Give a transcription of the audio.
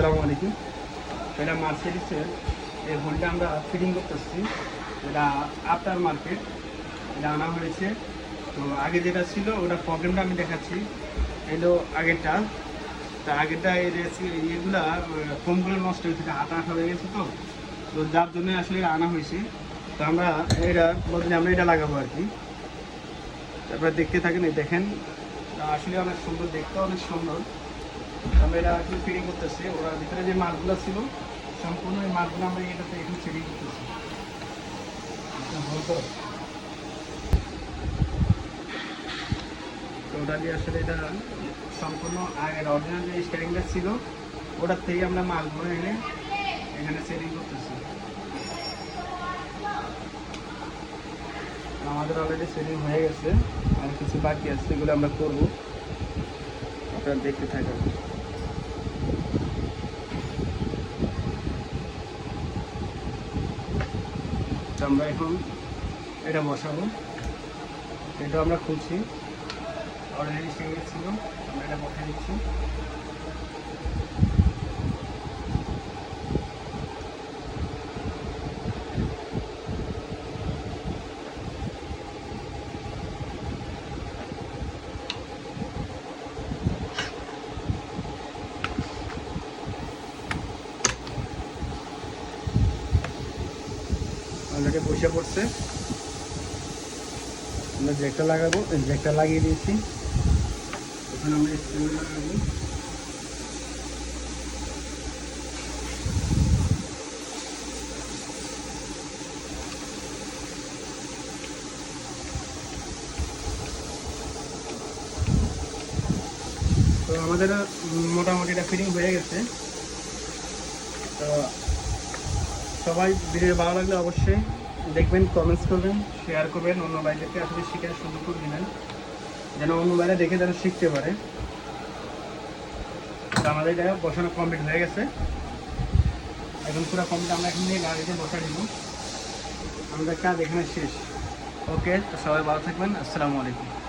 আসসালামু আলাইকুম। এটা মার্সিডিসের এই হোলটা আমরা ফিটিং করতেছি। এটা আফটার মার্কেট, এটা আনা হয়েছে। তো আগে যেটা ছিল ওটা প্রবলেমটা আমি দেখাচ্ছি। এলো আগেরটা, তা আগেরটা এই ইয়েগুলা ফোমগুলো নষ্ট হয়েছে, আটা আঠা হয়ে গেছে। তো তো যার জন্য আসলে আনা হয়েছে। তো আমরা এটা বদলে আমরা এটা লাগাবো আর কি। তারপরে দেখতে থাকেন, এই দেখেন আসলে অনেক সুন্দর, দেখতে অনেক সুন্দর। আমরা এটা এখন ফিটিং করতেছি। ওরা ভিতরে যে মাছগুলো ছিল সম্পূর্ণ এই মাছগুলো আমরা এটাতে এখন ফিটিং করতেছি। তো ওটা দিয়ে আসলে এটা সম্পূর্ণ আগের অরিজিনাল যে স্টারিংটা ছিল ওটার থেকে আমরা মাছগুলো এনে এখানে সেটিং করতেছি। আমাদের অলরেডি সেটিং হয়ে গেছে, আর কিছু বাকি আছে, এগুলো আমরা করবো। আপনারা দেখতে থাকেন। আমরা এখন এটা বসাবো। এটা আমরা খুলছি, অলরেডি সিঙ্গেল ছিল, আমরা এটা বসে দিচ্ছি। অলরেডি বসে পড়ছে। আমরা জ্যাকটা লাগাবো, জ্যাকটা লাগিয়ে দিয়েছি। ওখানে আমরা স্ক্রু লাগাবো। তো আমাদের মোটামুটি এটা ফিটিং হয়ে গেছে। তো সবাই ভিডিও ভালো লাগলে অবশ্যই দেখবেন, কমেন্টস করবেন, শেয়ার করবেন, অন্য বাইরেকে আসলে শিখার সুযোগ করে দিবেন, যেন অন্য বাইরে দেখে যেন শিখতে পারে। তো আমাদের এটা বসানো কমপ্লিট হয়ে গেছে। এখন পুরো কমপ্লিট, আমরা এখন নিয়ে গাড়িতে বসা দিব। আমাদের কাজ এখানে শেষ। ওকে, তো সবাই ভালো থাকবেন। আসসালামু আলাইকুম।